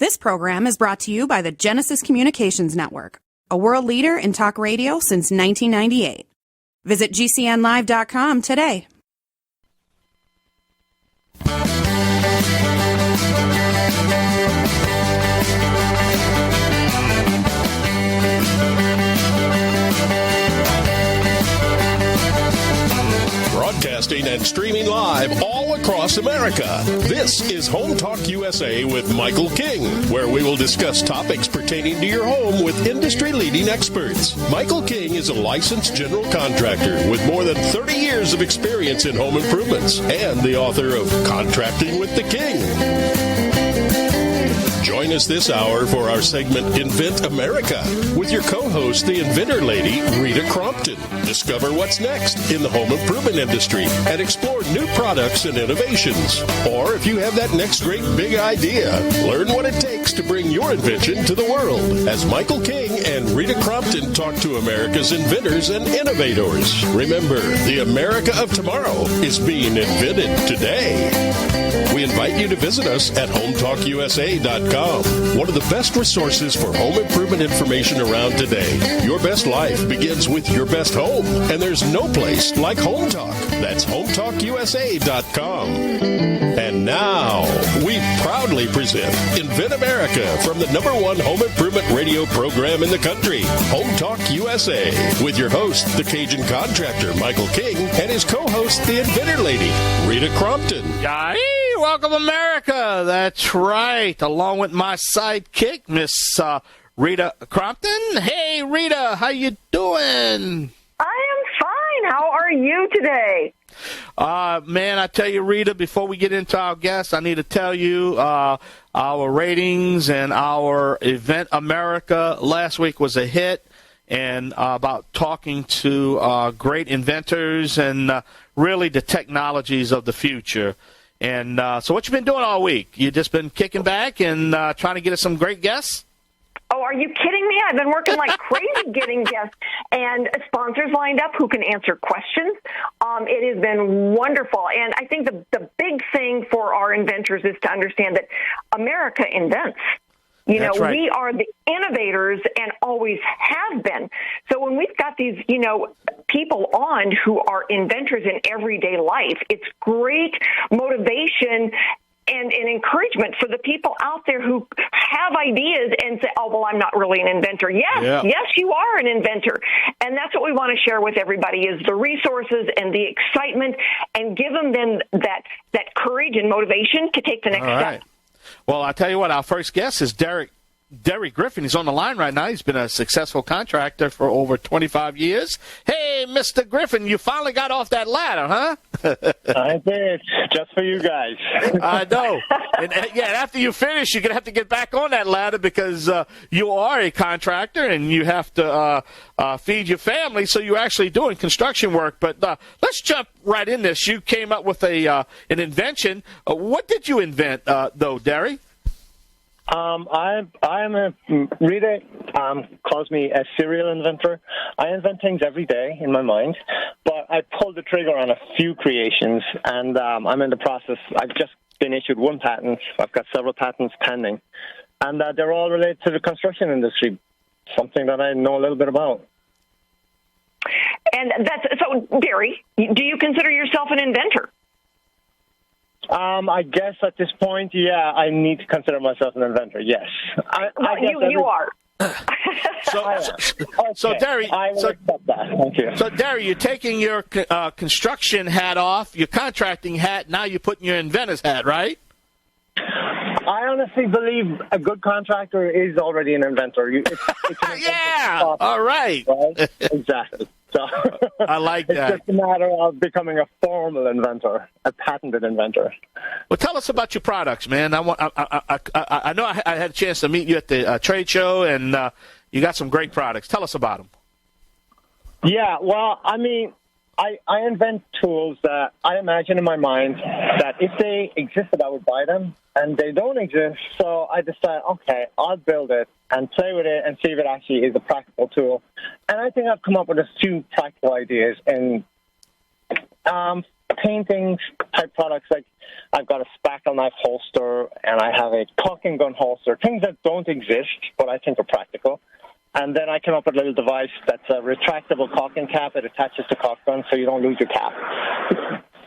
This program is brought to you by the Genesis Communications Network, a world leader in talk radio since 1998. Visit GCNlive.com today. Broadcasting and streaming live all across America. This is Home Talk USA with Michael King, where we will discuss topics pertaining to your home with industry-leading experts. Michael King is a licensed general contractor with more than 30 years of experience in home improvements and the author of Contracting with the King. Join us this hour for our segment Invent America with your co-host, the Inventor Lady, Rita Crompton. Discover what's next in the home improvement industry and explore new products and innovations. Or if you have that next great big idea, learn what it takes to bring your invention to the world as Michael King and Rita Crompton talk to America's inventors and innovators. Remember, the America of tomorrow is being invented today. We invite you to visit us at HomeTalkUSA.com, one of the best resources for home improvement information around today. Your best life begins with your best home, and there's no place like Home Talk. That's HomeTalkUSA.com. And now, we proudly present Invent America from the #1 home improvement radio program in the country, Home Talk USA, with your host, the Cajun contractor, Michael King, and his co-host, the Inventor Lady, Rita Crompton. Welcome, America. That's right. Along with my sidekick, Miss Rita Crompton. Hey, Rita, how you doing? I am fine. How are you today? Man, I tell you, Rita, before we get into our guests, I need to tell you our ratings and our Event America last week was a hit, and about talking to great inventors and really the technologies of the future. And so what you been doing all week? You just been kicking back and trying to get us some great guests? Oh, are you kidding me? I've been working like crazy getting guests and sponsors lined up who can answer questions. It has been wonderful. And I think the big thing for our inventors is to understand that America invents. That's right. We are the innovators and always have been. So when we've got these, people on who are inventors in everyday life, it's great motivation and encouragement for the people out there who have ideas and say, oh, well, I'm not really an inventor. Yes, you are an inventor. And that's what we want to share with everybody is the resources and the excitement and give them then that courage and motivation to take the next step. Well, I'll tell you what, our first guest is Derry Griffin. He's on the line right now. He's been a successful contractor for over 25 years. Hey, Mr. Griffin, you finally got off that ladder, huh? I did, just for you guys. I know. And after you finish, you're going to have to get back on that ladder because you are a contractor and you have to feed your family, so you're actually doing construction work. But let's jump right in this. You came up with an invention. What did you invent, though, Derry? Rita calls me a serial inventor. I invent things every day in my mind, but I pulled the trigger on a few creations, and I'm in the process. I've just been issued one patent. I've got several patents pending, and they're all related to the construction industry, something that I know a little bit about. And so, Derry, do you consider yourself an inventor? I guess at this point, I need to consider myself an inventor, yes. You are. So, Derry, I will accept that. Thank you. So, Derry, you're taking your construction hat off, your contracting hat, now you're putting your inventor's hat, right? I honestly believe a good contractor is already an inventor. It's yeah, all right. Exactly. So I like that. It's just a matter of becoming a formal inventor, a patented inventor. Well, tell us about your products, man. I know I had a chance to meet you at the trade show, and you got some great products. Tell us about them. Yeah, well, I mean, I invent tools that I imagine in my mind that if they existed, I would buy them, and they don't exist. So I decide, okay, I'll build it and play with it and see if it actually is a practical tool. And I think I've come up with a few practical ideas. And paintings type products, like I've got a spackle knife holster and I have a caulking gun holster, things that don't exist but I think are practical. And then I came up with a little device that's a retractable caulking cap. It attaches to caulk gun so you don't lose your cap.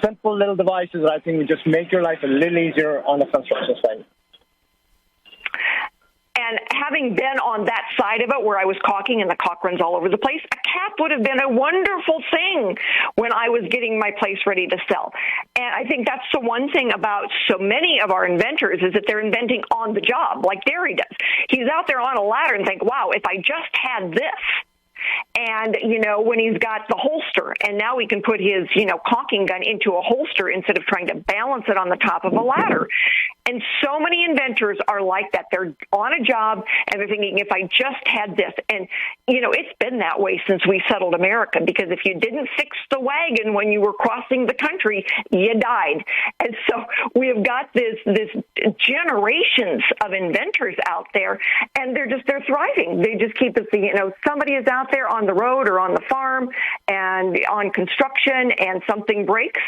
Simple little devices that I think would just make your life a little easier on the construction site. And having been on that side of it where I was caulking and the caulk runs all over the place, a cap would have been a wonderful thing when I was getting my place ready to sell. And I think that's the one thing about so many of our inventors is that they're inventing on the job, like Derry does. He's out there on a ladder and think, wow, if I just had this. And, when he's got the holster, and now he can put his, caulking gun into a holster instead of trying to balance it on the top of a ladder. And so many inventors are like that. They're on a job, and they're thinking, if I just had this. And, it's been that way since we settled America, because if you didn't fix the wagon when you were crossing the country, you died. And so we have got this generations of inventors out there, and they're thriving. They just keep us, somebody is out there on the road or on the farm and on construction, and something breaks.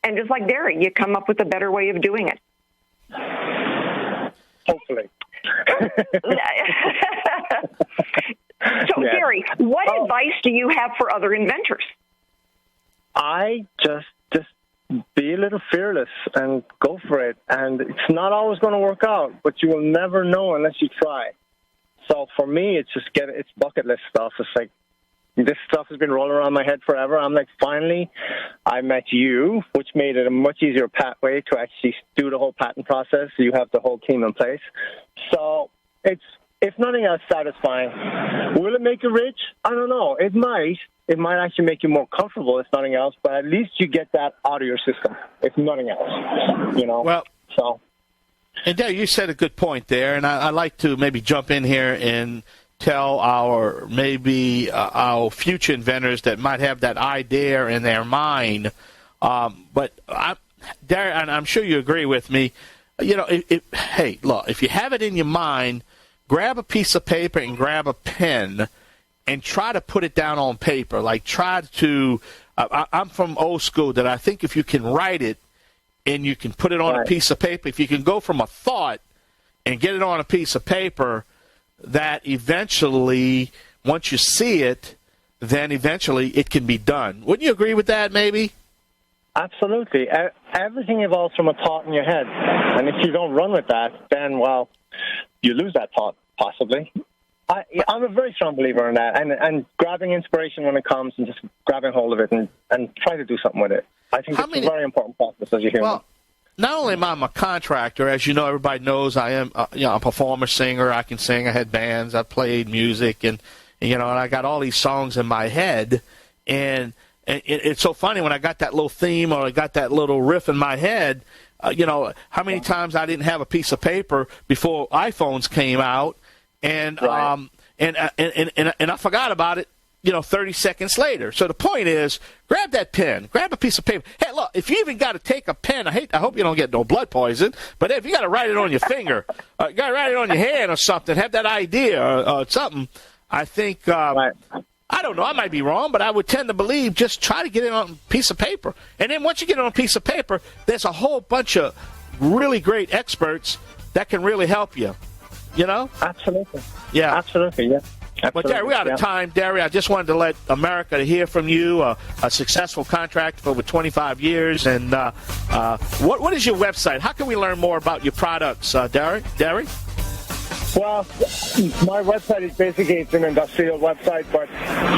And just like Derry, you come up with a better way of doing it. Hopefully. So, yeah. Derry, what advice do you have for other inventors? I just be a little fearless and go for it. And it's not always going to work out, but you will never know unless you try. So for me, it's just it's bucket list stuff. It's like, this stuff has been rolling around my head forever. I'm like, finally, I met you, which made it a much easier pathway to actually do the whole patent process. So you have the whole team in place. So it's, if nothing else, satisfying. Will it make you rich? I don't know. It might. It might actually make you more comfortable, if nothing else. But at least you get that out of your system, if nothing else. Well, so. And Derry, you said a good point there, and I'd like to maybe jump in here and tell our future inventors that might have that idea in their mind. But Derry, and I'm sure you agree with me. Hey, look, if you have it in your mind, grab a piece of paper and grab a pen and try to put it down on paper. Like, try to. I'm from old school that I think if you can write it and you can put it on a piece of paper, if you can go from a thought and get it on a piece of paper, that eventually, once you see it, then eventually it can be done. Wouldn't you agree with that, maybe? Absolutely. Everything evolves from a thought in your head. And if you don't run with that, then, well, you lose that thought, possibly. I'm a very strong believer in that, and grabbing inspiration when it comes and just grabbing hold of it and try to do something with it. I think it's a very important process as a human. Well, not only am I a contractor, as you know, everybody knows I am a performer, singer. I can sing. I had bands. I played music, and I got all these songs in my head. And it's so funny when I got that little theme or I got that little riff in my head. How many times I didn't have a piece of paper before iPhones came out, and I forgot about it. 30 seconds later. So the point is, grab that pen, grab a piece of paper. Hey, look, if you even got to take a pen, I hope you don't get no blood poison, but if you got to write it on your finger, you got to write it on your hand or something, have that idea or something, I think, I don't know, I might be wrong, but I would tend to believe just try to get it on a piece of paper. And then once you get it on a piece of paper, there's a whole bunch of really great experts that can really help you, Absolutely. Yeah. Absolutely, yeah. But Derry, we're out of time. Derry, I just wanted to let America hear from you, a successful contractor for over 25 years. And what is your website? How can we learn more about your products, Derry? Well, my website is basically, it's an industrial website, but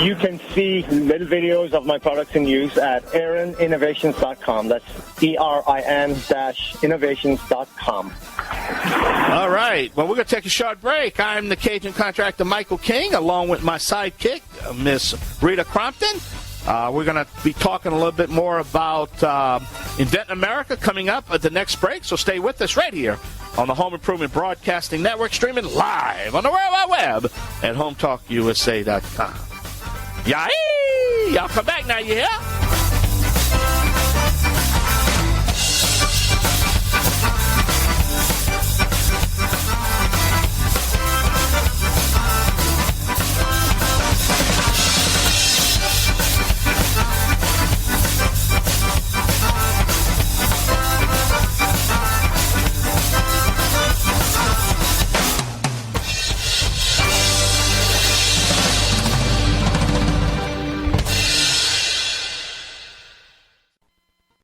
you can see little videos of my products in use at erinnovations.com. That's ERIN-innovations.com. All right. Well, we're going to take a short break. I'm the Cajun contractor, Michael King, along with my sidekick, Miss Rita Crompton. We're going to be talking a little bit more about Invent America coming up at the next break, so stay with us right here on the Home Improvement Broadcasting Network, streaming live on the World Wide Web at HomeTalkUSA.com. Y'all come back now, you hear?